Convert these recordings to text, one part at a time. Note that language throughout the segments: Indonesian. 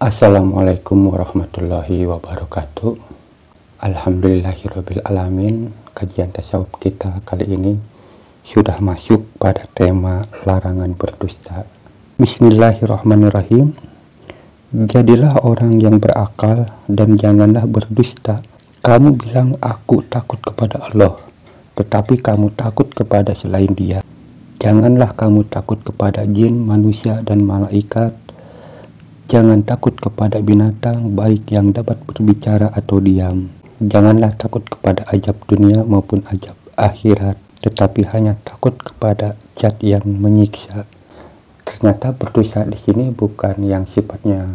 Assalamualaikum warahmatullahi wabarakatuh. Alhamdulillahirabbil alamin. Kajian tasawuf kita kali ini sudah masuk pada tema larangan berdusta. Bismillahirrahmanirrahim. Jadilah orang yang berakal dan janganlah berdusta. Kamu bilang aku takut kepada Allah, tetapi kamu takut kepada selain Dia. Janganlah kamu takut kepada jin, manusia, dan malaikat. Jangan takut kepada binatang, baik yang dapat berbicara atau diam. Janganlah takut kepada ajab dunia maupun ajab akhirat, tetapi hanya takut kepada zat yang menyiksa. Ternyata berdosa di sini bukan yang sifatnya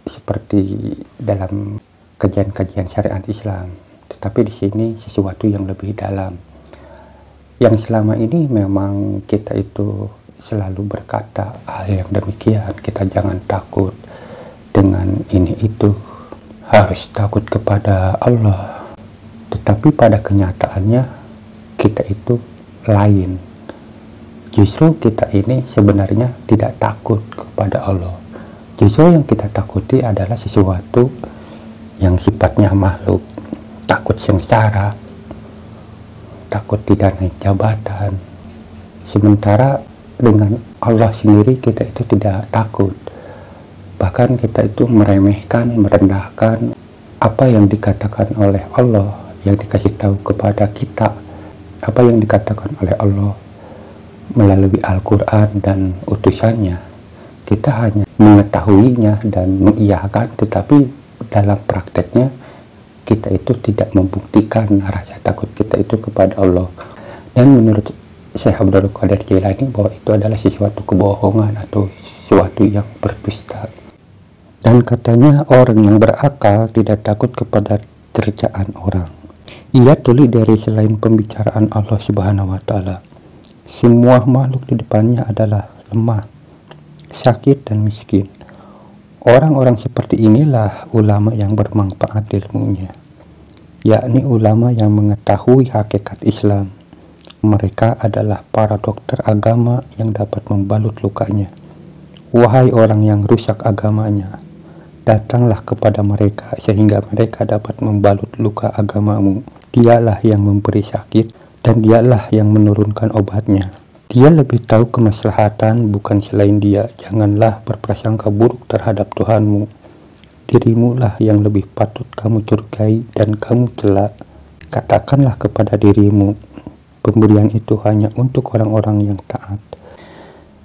seperti dalam kajian-kajian syariat Islam, tetapi di sini sesuatu yang lebih dalam. Yang selama ini memang kita itu selalu berkata hal yang demikian, kita jangan takut dengan ini itu, harus takut kepada Allah. Tetapi pada kenyataannya kita itu lain. Justru kita ini sebenarnya tidak takut kepada Allah. Justru yang kita takuti adalah sesuatu yang sifatnya makhluk. Takut sengsara, takut tidak naik jabatan. Sementara dengan Allah sendiri kita itu tidak takut. Bahkan kita itu meremehkan, merendahkan apa yang dikatakan oleh Allah, yang dikasih tahu kepada kita, apa yang dikatakan oleh Allah melalui Al-Quran dan utusannya. Kita hanya mengetahuinya dan mengiyakan, tetapi dalam prakteknya kita itu tidak membuktikan rasa takut kita itu kepada Allah. Dan menurut Syekh Abdul Qadir Jailani bahwa itu adalah sesuatu kebohongan atau sesuatu yang berdusta. Dan katanya orang yang berakal tidak takut kepada cercaan orang. Ia tuli dari selain pembicaraan Allah Subhanahu wa Ta'ala. Semua makhluk di depannya adalah lemah, sakit, dan miskin. Orang-orang seperti inilah ulama yang bermanfaat ilmunya, yakni ulama yang mengetahui hakikat Islam. Mereka adalah para dokter agama yang dapat membalut lukanya. Wahai orang yang rusak agamanya, datanglah kepada mereka sehingga mereka dapat membalut luka agamamu. Dialah yang memberi sakit dan dialah yang menurunkan obatnya. Dia lebih tahu kemaslahatan, bukan selain Dia. Janganlah berprasangka buruk terhadap Tuhanmu. Dirimulah yang lebih patut kamu curigai dan kamu cela. Katakanlah kepada dirimu, pemberian itu hanya untuk orang-orang yang taat.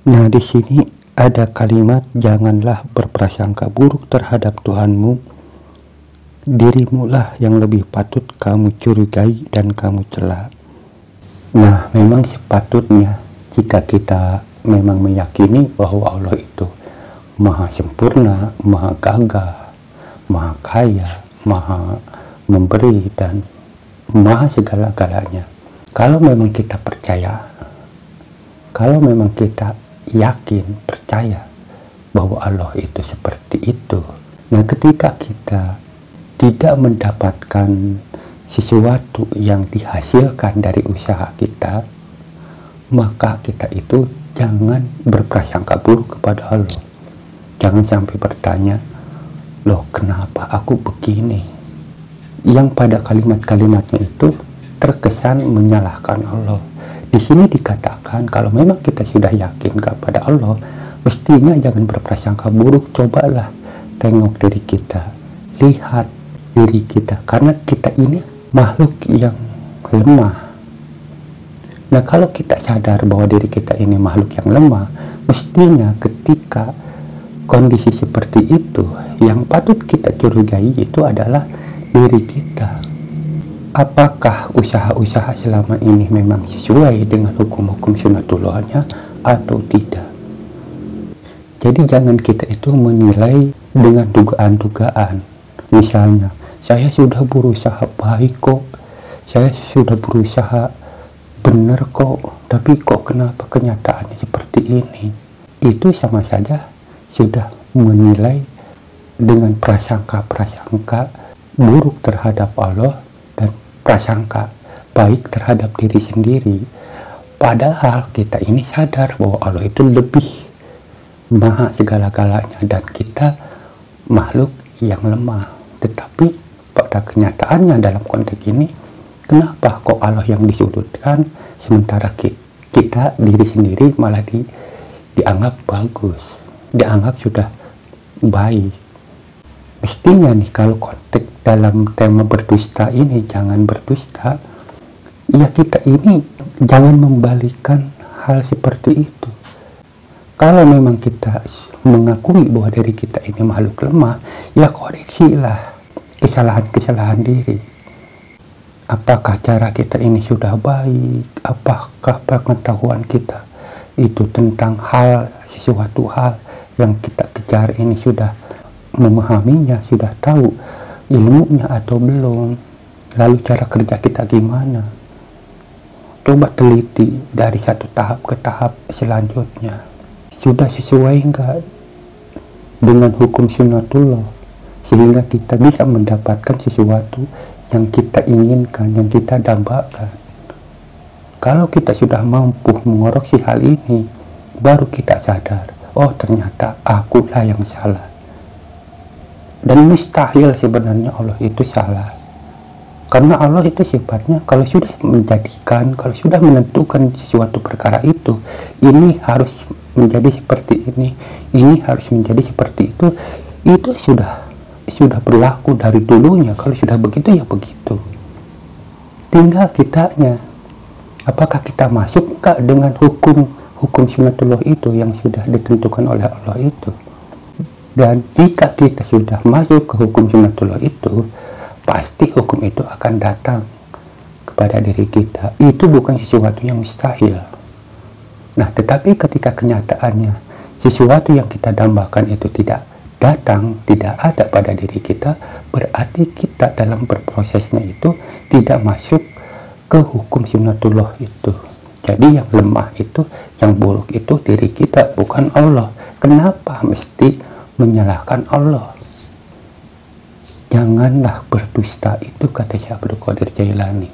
Nah, di sini ada kalimat janganlah berprasangka buruk terhadap Tuhanmu. Dirimulah yang lebih patut kamu curigai dan kamu cela. Nah, memang sepatutnya jika kita memang meyakini bahwa Allah itu maha sempurna, maha gagah, maha kaya, maha memberi, dan maha segala-galanya. Kalau memang kita percaya, kalau memang kita yakin, percaya bahwa Allah itu seperti itu. Nah, ketika kita tidak mendapatkan sesuatu yang dihasilkan dari usaha kita, maka kita itu jangan berprasangka buruk kepada Allah. Jangan sampai bertanya, loh kenapa aku begini? Yang pada kalimat-kalimatnya itu terkesan menyalahkan Allah. Di sini dikatakan kalau memang kita sudah yakin kepada Allah, mestinya jangan berprasangka buruk. Cobalah tengok diri kita, lihat diri kita, karena kita ini makhluk yang lemah. Nah, kalau kita sadar bahwa diri kita ini makhluk yang lemah, mestinya ketika kondisi seperti itu, yang patut kita curigai itu adalah diri kita. Apakah usaha-usaha selama ini memang sesuai dengan hukum-hukum sunatullahnya atau tidak? Jadi jangan kita itu menilai dengan dugaan-dugaan. Misalnya, saya sudah berusaha baik kok, saya sudah berusaha benar kok, tapi kok kenapa kenyataannya seperti ini? Itu sama saja sudah menilai dengan prasangka-prasangka buruk terhadap Allah dan prasangka baik terhadap diri sendiri. Padahal kita ini sadar bahwa Allah itu lebih maha segala-galanya dan kita makhluk yang lemah. Tetapi pada kenyataannya dalam konteks ini, kenapa kok Allah yang disudutkan, sementara kita diri sendiri malah dianggap bagus, dianggap sudah baik. Mestinya nih kalau konteks dalam tema berdusta ini, jangan berdusta, ya kita ini jangan membalikan hal seperti itu. Kalau memang kita mengakui bahwa diri kita ini makhluk lemah, ya koreksilah kesalahan-kesalahan diri. Apakah cara kita ini sudah baik? Apakah pengetahuan kita itu tentang sesuatu hal yang kita kejar ini sudah memahaminya, sudah tahu ilmunya atau belum? Lalu cara kerja kita gimana? Coba teliti dari satu tahap ke tahap selanjutnya. Sudah sesuai enggak dengan hukum sunnatullah, sehingga kita bisa mendapatkan sesuatu yang kita inginkan, yang kita dambakan. Kalau kita sudah mampu mengoreksi hal ini, baru kita sadar, oh ternyata akulah yang salah. Dan mustahil sebenarnya Allah itu salah, karena Allah itu sifatnya kalau sudah menjadikan, kalau sudah menentukan sesuatu perkara itu, ini harus menjadi seperti ini harus menjadi seperti itu sudah berlaku dari dulunya. Kalau sudah begitu ya begitu, tinggal kitanya apakah kita masuk enggak dengan hukum sunnatullah itu yang sudah ditentukan oleh Allah itu. Dan jika kita sudah masuk ke hukum sunnatullah itu, pasti hukum itu akan datang kepada diri kita. Itu bukan sesuatu yang mustahil. Nah, tetapi ketika kenyataannya sesuatu yang kita dambakan itu tidak datang, tidak ada pada diri kita, berarti kita dalam berprosesnya itu tidak masuk ke hukum sunnatullah itu. Jadi yang lemah itu, yang buruk itu diri kita, bukan Allah. Kenapa mesti menyalahkan Allah? Janganlah berdusta, itu kata Syekh Abdul Qadir Jailani.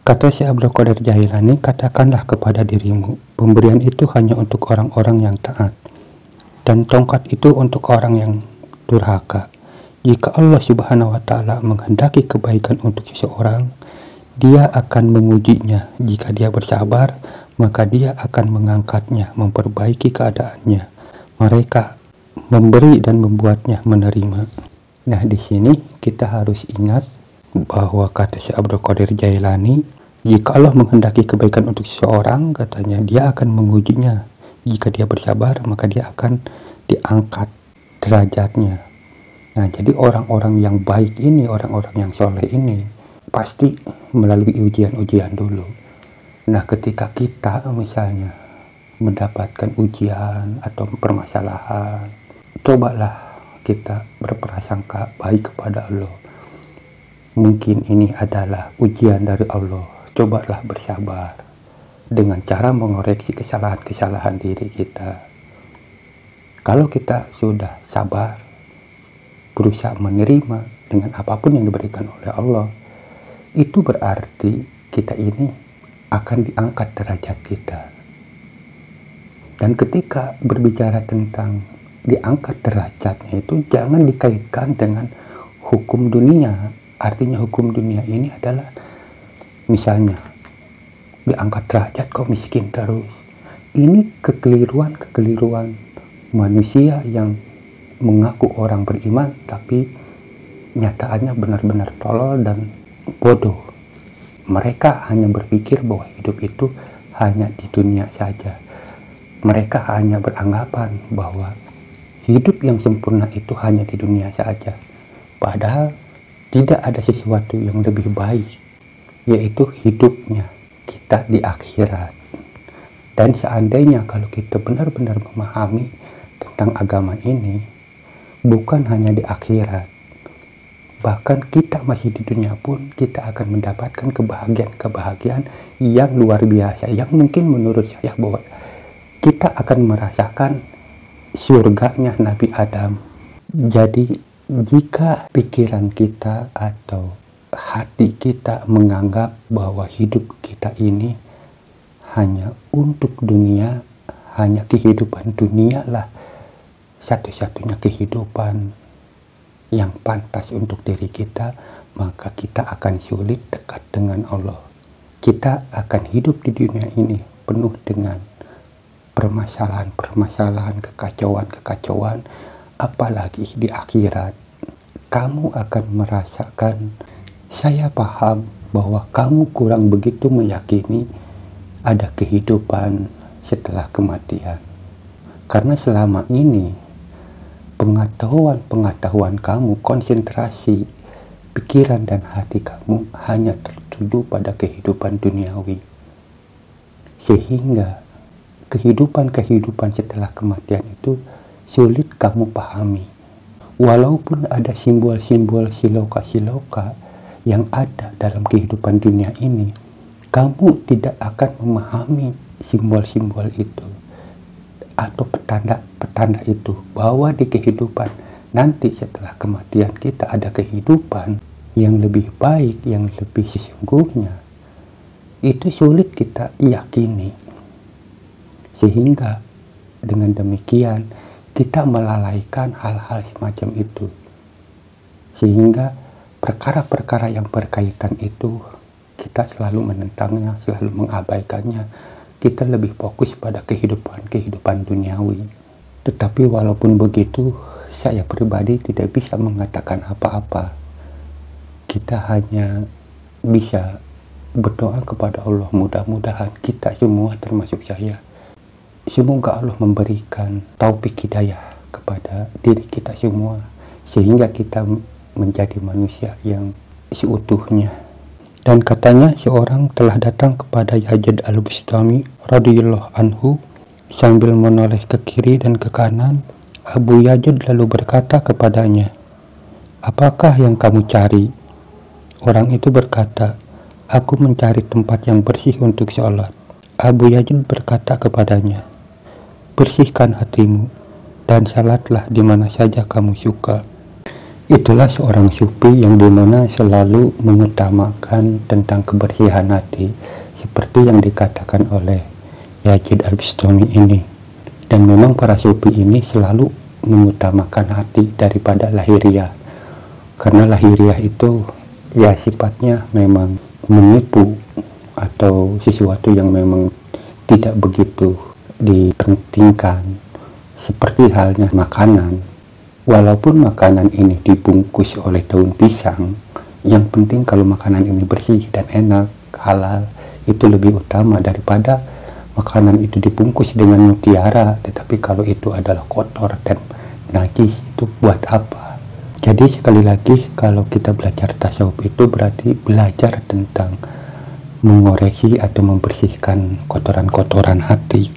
Kata Syekh Abdul Qadir Jailani, katakanlah kepada dirimu, pemberian itu hanya untuk orang-orang yang taat, dan tongkat itu untuk orang yang durhaka. Jika Allah Subhanahu wa Ta'ala menghendaki kebaikan untuk seseorang, Dia akan mengujinya. Jika dia bersabar, maka Dia akan mengangkatnya, memperbaiki keadaannya. Mereka memberi dan membuatnya menerima. Nah, di sini kita harus ingat bahwa kata Syekh Abdul Qadir Jailani, jika Allah menghendaki kebaikan untuk seseorang, katanya Dia akan mengujinya. Jika dia bersabar, maka dia akan diangkat derajatnya. Nah, jadi orang-orang yang baik ini, orang-orang yang soleh ini, pasti melalui ujian-ujian dulu. Nah, ketika kita misalnya mendapatkan ujian atau permasalahan, cobalah kita berprasangka baik kepada Allah. Mungkin ini adalah ujian dari Allah. Cobalah bersabar dengan cara mengoreksi kesalahan-kesalahan diri kita. Kalau kita sudah sabar, berusaha menerima dengan apapun yang diberikan oleh Allah, itu berarti kita ini akan diangkat derajat kita. Dan ketika berbicara tentang diangkat derajatnya itu, jangan dikaitkan dengan hukum dunia. Artinya hukum dunia ini adalah misalnya diangkat derajat kok miskin terus. Ini kekeliruan manusia yang mengaku orang beriman tapi nyataannya benar-benar tolol dan bodoh. Mereka hanya berpikir bahwa hidup itu hanya di dunia saja. Mereka hanya beranggapan bahwa hidup yang sempurna itu hanya di dunia saja. Padahal tidak ada sesuatu yang lebih baik, yaitu hidupnya kita di akhirat. Dan seandainya kalau kita benar-benar memahami tentang agama ini, bukan hanya di akhirat, bahkan kita masih di dunia pun kita akan mendapatkan kebahagiaan yang luar biasa, yang mungkin menurut saya bahwa kita akan merasakan surganya Nabi Adam. Jadi jika pikiran kita atau hati kita menganggap bahwa hidup kita ini hanya untuk dunia, hanya kehidupan dunia lah satu-satunya kehidupan, yang pantas untuk diri kita, maka kita akan sulit dekat dengan Allah. Kita akan hidup di dunia ini penuh dengan permasalahan-permasalahan, kekacauan-kekacauan, apalagi di akhirat. Kamu akan merasakan, saya paham bahwa kamu kurang begitu meyakini ada kehidupan setelah kematian. Karena selama ini pengetahuan kamu, konsentrasi, pikiran dan hati kamu hanya tertuju pada kehidupan duniawi. Sehingga kehidupan setelah kematian itu sulit kamu pahami. Walaupun ada simbol-simbol siloka-siloka yang ada dalam kehidupan dunia ini, kamu tidak akan memahami simbol-simbol itu atau petanda-petanda itu bahwa di kehidupan nanti setelah kematian kita ada kehidupan yang lebih baik, yang lebih sesungguhnya. Itu sulit kita yakini. Sehingga dengan demikian kita melalaikan hal-hal semacam itu. Sehingga perkara-perkara yang berkaitan itu kita selalu menentangnya, selalu mengabaikannya. Kita lebih fokus pada kehidupan duniawi. Tetapi walaupun begitu, saya pribadi tidak bisa mengatakan apa-apa. Kita hanya bisa berdoa kepada Allah, mudah-mudahan kita semua termasuk saya, semoga Allah memberikan taufik hidayah kepada diri kita semua, sehingga kita menjadi manusia yang seutuhnya. Dan katanya seorang telah datang kepada Yazid Al-Bustami radhiyallahu anhu sambil menoleh ke kiri dan ke kanan. Abu Yazid lalu berkata kepadanya, "Apakah yang kamu cari?" Orang itu berkata, "Aku mencari tempat yang bersih untuk sholat." Abu Yazid berkata kepadanya, "Bersihkan hatimu dan salatlah di mana saja kamu suka." Itulah seorang sufi yang dimana selalu mengutamakan tentang kebersihan hati, seperti yang dikatakan oleh Yazid Al-Bustami ini. Dan memang para sufi ini selalu mengutamakan hati daripada lahiriah, karena lahiriah itu ya sifatnya memang menipu atau sesuatu yang memang tidak begitu dipentingkan, seperti halnya makanan. Walaupun makanan ini dibungkus oleh daun pisang, yang penting kalau makanan ini bersih dan enak, halal, itu lebih utama daripada makanan itu dibungkus dengan mutiara, tetapi kalau itu adalah kotor dan najis, itu buat apa? Jadi sekali lagi, kalau kita belajar tasawuf itu berarti belajar tentang mengoreksi atau membersihkan kotoran-kotoran hati.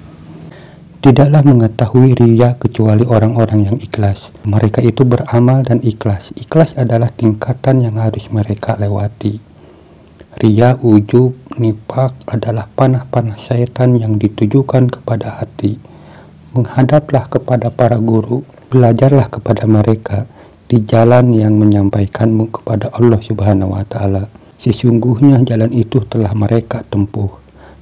Tidaklah mengetahui riya kecuali orang-orang yang ikhlas. Mereka itu beramal dan ikhlas. Ikhlas adalah tingkatan yang harus mereka lewati. Riya, ujub, nifaq adalah panah-panah syaitan yang ditujukan kepada hati. Menghadaplah kepada para guru, belajarlah kepada mereka di jalan yang menyampaikanmu kepada Allah Subhanahu wa Ta'ala. Sesungguhnya jalan itu telah mereka tempuh.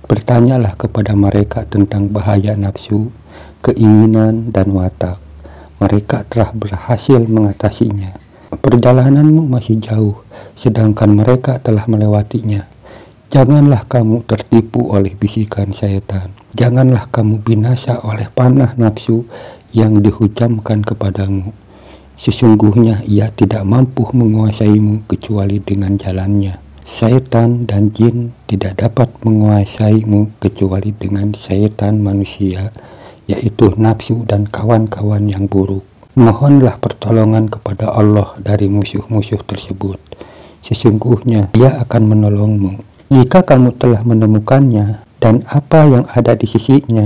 Bertanyalah kepada mereka tentang bahaya nafsu, keinginan, dan watak. Mereka telah berhasil mengatasinya. Perjalananmu masih jauh, sedangkan mereka telah melewatinya. Janganlah kamu tertipu oleh bisikan syaitan. Janganlah kamu binasa oleh panah nafsu yang dihujamkan kepadamu. Sesungguhnya ia tidak mampu menguasaimu kecuali dengan jalannya. Syaitan dan jin tidak dapat menguasaimu kecuali dengan syaitan manusia, yaitu nafsu dan kawan-kawan yang buruk. Mohonlah pertolongan kepada Allah dari musuh-musuh tersebut. Sesungguhnya Dia akan menolongmu. Jika kamu telah menemukannya dan apa yang ada di sisinya,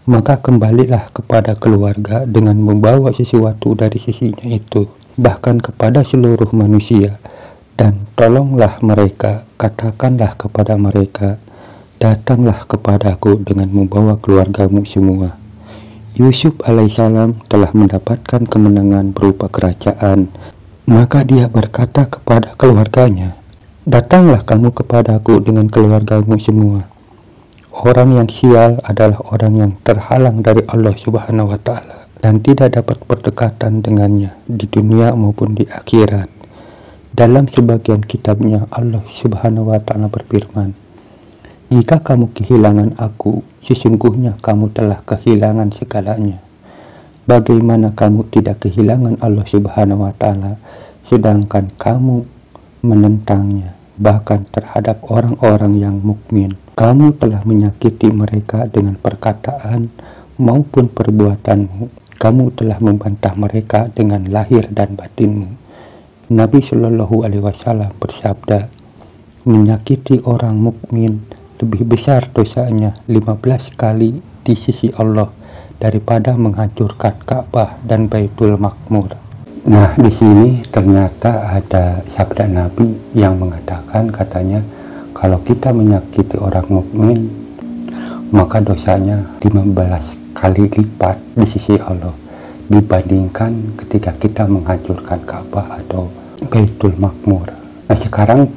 maka kembalilah kepada keluarga dengan membawa sesuatu dari sisinya itu, bahkan kepada seluruh manusia. Dan tolonglah mereka, katakanlah kepada mereka, datanglah kepadaku dengan membawa keluargamu semua. Yusuf alaihissalam telah mendapatkan kemenangan berupa kerajaan. Maka dia berkata kepada keluarganya, datanglah kamu kepadaku dengan keluargamu semua. Orang yang sial adalah orang yang terhalang dari Allah Subhanahu wa Ta'ala. dan tidak dapat berdekatan dengannya di dunia maupun di akhirat. Dalam sebagian kitabnya, Allah Subhanahu wa Ta'ala berfirman, "Jika kamu kehilangan aku, sesungguhnya kamu telah kehilangan segalanya. Bagaimana kamu tidak kehilangan Allah Subhanahu wa Ta'ala, sedangkan kamu menentangnya, bahkan terhadap orang-orang yang mukmin. Kamu telah menyakiti mereka dengan perkataan maupun perbuatanmu. Kamu telah membantah mereka dengan lahir dan batinmu." Nabi Shallallahu Alaihi Wasallam bersabda, "Menyakiti orang mukmin lebih besar dosanya 15 kali di sisi Allah daripada menghancurkan Ka'bah dan Baitul Maqmur." Nah, di sini ternyata ada sabda Nabi yang mengatakan, katanya, kalau kita menyakiti orang mukmin, maka dosanya 15 kali lipat di sisi Allah dibandingkan ketika kita menghancurkan Ka'bah atau Baitul Maqmur. Nah, sekarang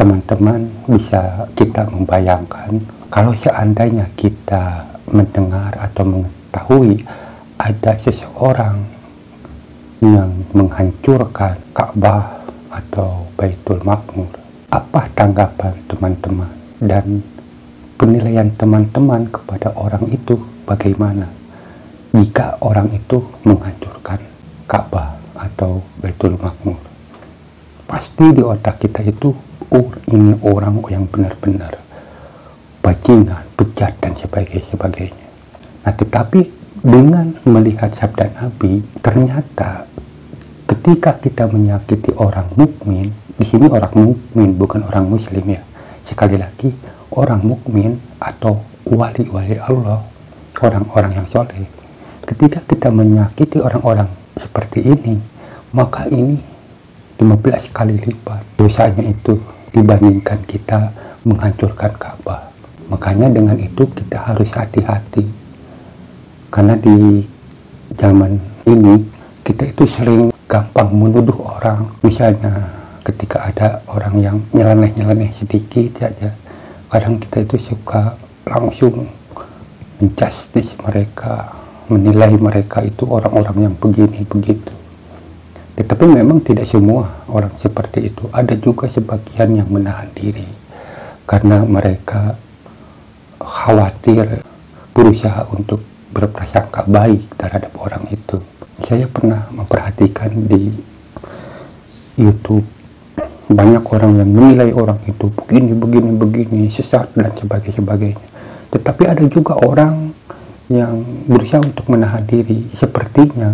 teman-teman bisa kita membayangkan kalau seandainya kita mendengar atau mengetahui ada seseorang yang menghancurkan Ka'bah atau Baitul Maqmur, apa tanggapan teman-teman dan penilaian teman-teman kepada orang itu bagaimana jika orang itu menghancurkan Ka'bah atau Baitul Maqmur? Pasti di otak kita itu, ini orang yang benar-benar bajingan, bejat dan sebagainya. Nah, tetapi dengan melihat sabda Nabi, ternyata ketika kita menyakiti orang mukmin, di sini orang mukmin bukan orang muslim ya. Sekali lagi, orang mukmin atau wali-wali Allah, orang-orang yang soleh. Ketika kita menyakiti orang-orang seperti ini, maka ini 15 kali lipat dosanya itu dibandingkan kita menghancurkan Ka'bah. Makanya dengan itu kita harus hati-hati, karena di zaman ini kita itu sering gampang menuduh orang. Misalnya ketika ada orang yang nyeleneh sedikit saja, kadang kita itu suka langsung menjustis mereka, menilai mereka itu orang-orang yang begini begitu. Tetapi memang tidak semua orang seperti itu. Ada juga sebagian yang menahan diri karena mereka khawatir, berusaha untuk berprasangka baik terhadap orang itu. Saya pernah memperhatikan di YouTube banyak orang yang menilai orang itu begini, sesat dan sebagainya. Tetapi ada juga orang yang berusaha untuk menahan diri. Sepertinya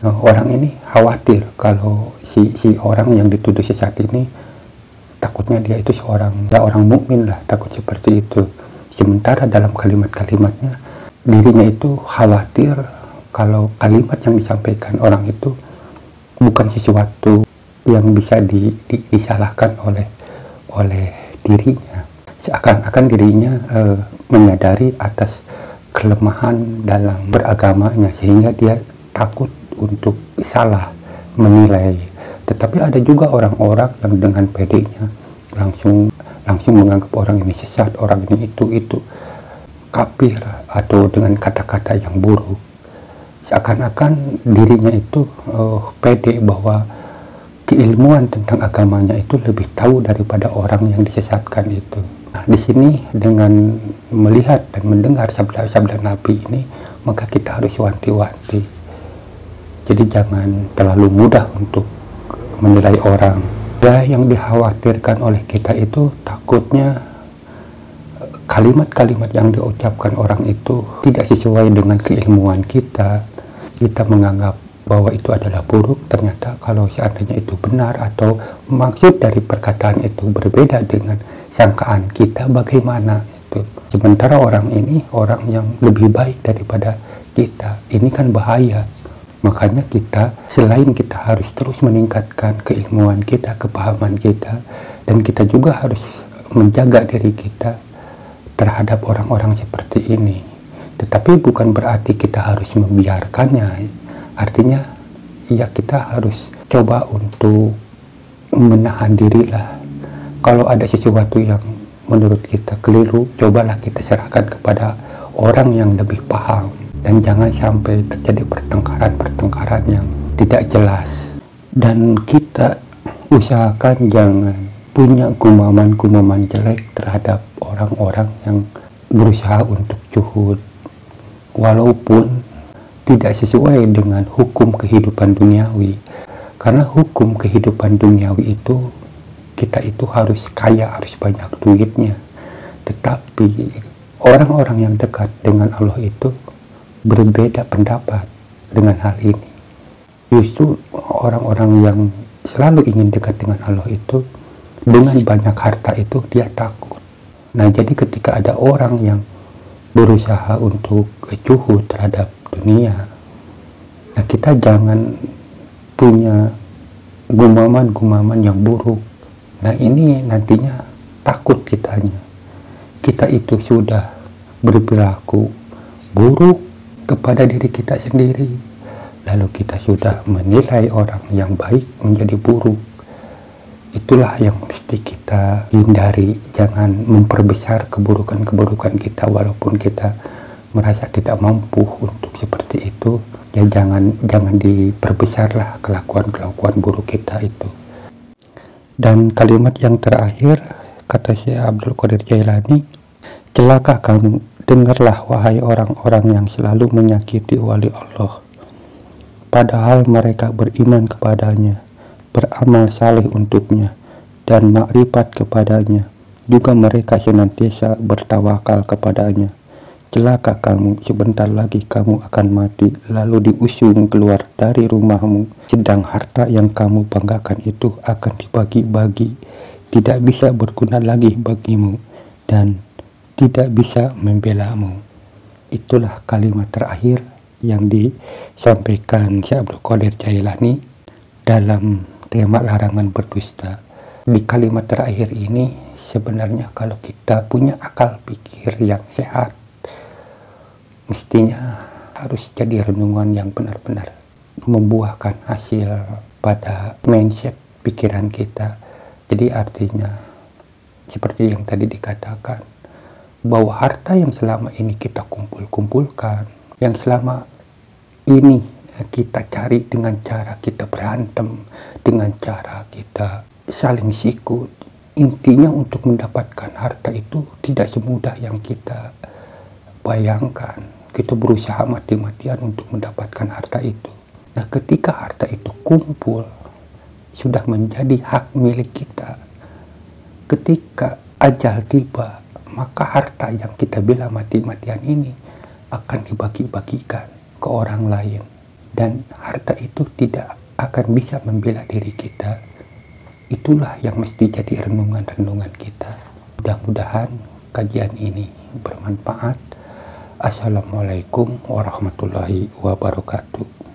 orang ini khawatir kalau si orang yang dituduh sesat ini, takutnya dia itu orang mukmin lah, takut seperti itu. Sementara dalam kalimat-kalimatnya, dirinya itu khawatir kalau kalimat yang disampaikan orang itu bukan sesuatu yang bisa disalahkan oleh dirinya. Seakan-akan dirinya menyadari atas kelemahan dalam beragamanya, sehingga dia takut untuk salah menilai. Tetapi ada juga orang-orang yang dengan pedenya langsung menganggap orang ini sesat, orang ini itu kafir, atau dengan kata-kata yang buruk. Seakan-akan dirinya itu pede bahwa keilmuan tentang agamanya itu lebih tahu daripada orang yang disesatkan itu. Nah, di sini dengan melihat dan mendengar sabda-sabda Nabi ini, maka kita harus wanti-wanti. Jadi jangan terlalu mudah untuk menilai orang. Ya, yang dikhawatirkan oleh kita itu takutnya kalimat-kalimat yang diucapkan orang itu tidak sesuai dengan keilmuan kita. Kita menganggap bahwa itu adalah buruk, ternyata kalau seandainya itu benar atau maksud dari perkataan itu berbeda dengan sangkaan kita, bagaimana itu. Sementara orang ini orang yang lebih baik daripada kita, ini kan bahaya. Makanya kita, selain kita harus terus meningkatkan keilmuan kita, kepahaman kita, dan kita juga harus menjaga diri kita terhadap orang-orang seperti ini. Tetapi bukan berarti kita harus membiarkannya. Artinya, ya kita harus coba untuk menahan diri lah. Kalau ada sesuatu yang menurut kita keliru, cobalah kita serahkan kepada orang yang lebih paham. dan jangan sampai terjadi pertengkaran-pertengkaran yang tidak jelas. Dan kita usahakan jangan punya gumaman-gumaman jelek terhadap orang-orang yang berusaha untuk juhud, walaupun tidak sesuai dengan hukum kehidupan duniawi. Karena hukum kehidupan duniawi itu, kita itu harus kaya, harus banyak duitnya. Tetapi orang-orang yang dekat dengan Allah itu berbeda pendapat dengan hal ini. Justru orang-orang yang selalu ingin dekat dengan Allah itu, dengan banyak harta itu dia takut. Nah, jadi ketika ada orang yang berusaha untuk juhud terhadap dunia, nah kita jangan punya gumaman-gumaman yang buruk. Nah, ini nantinya takut kitanya. Kita itu sudah berperilaku buruk kepada diri kita sendiri, lalu kita sudah menilai orang yang baik menjadi buruk. Itulah yang mesti kita hindari. Jangan memperbesar keburukan-keburukan kita, walaupun kita merasa tidak mampu untuk seperti itu. Ya jangan diperbesarlah kelakuan-kelakuan buruk kita itu. Dan kalimat yang terakhir kata Syekh Abdul Qadir Jailani, celaka kamu, dengarlah wahai orang-orang yang selalu menyakiti wali Allah, padahal mereka beriman kepadanya, beramal saleh untuknya, dan makrifat kepadanya, juga mereka senantiasa bertawakal kepadanya. Celaka kamu, sebentar lagi kamu akan mati, lalu diusung keluar dari rumahmu, sedang harta yang kamu banggakan itu akan dibagi-bagi, tidak bisa berguna lagi bagimu, dan tidak bisa membelamu. Itulah kalimat terakhir yang disampaikan Syekh Abdul Qadir Jailani dalam tema larangan berdusta. Di kalimat terakhir ini sebenarnya kalau kita punya akal pikir yang sehat, mestinya harus jadi renungan yang benar-benar membuahkan hasil pada mindset pikiran kita. Jadi artinya seperti yang tadi dikatakan, bahwa harta yang selama ini kita kumpulkan, yang selama ini kita cari dengan cara kita berantem, dengan cara kita saling sikut, intinya untuk mendapatkan harta itu tidak semudah yang kita bayangkan. Kita berusaha mati-matian untuk mendapatkan harta itu. Nah, ketika harta itu kumpul, sudah menjadi hak milik kita, ketika ajal tiba, maka harta yang kita bela mati-matian ini akan dibagi-bagikan ke orang lain. Dan harta itu tidak akan bisa membela diri kita. Itulah yang mesti jadi renungan-renungan kita. Mudah-mudahan kajian ini bermanfaat. Assalamualaikum warahmatullahi wabarakatuh.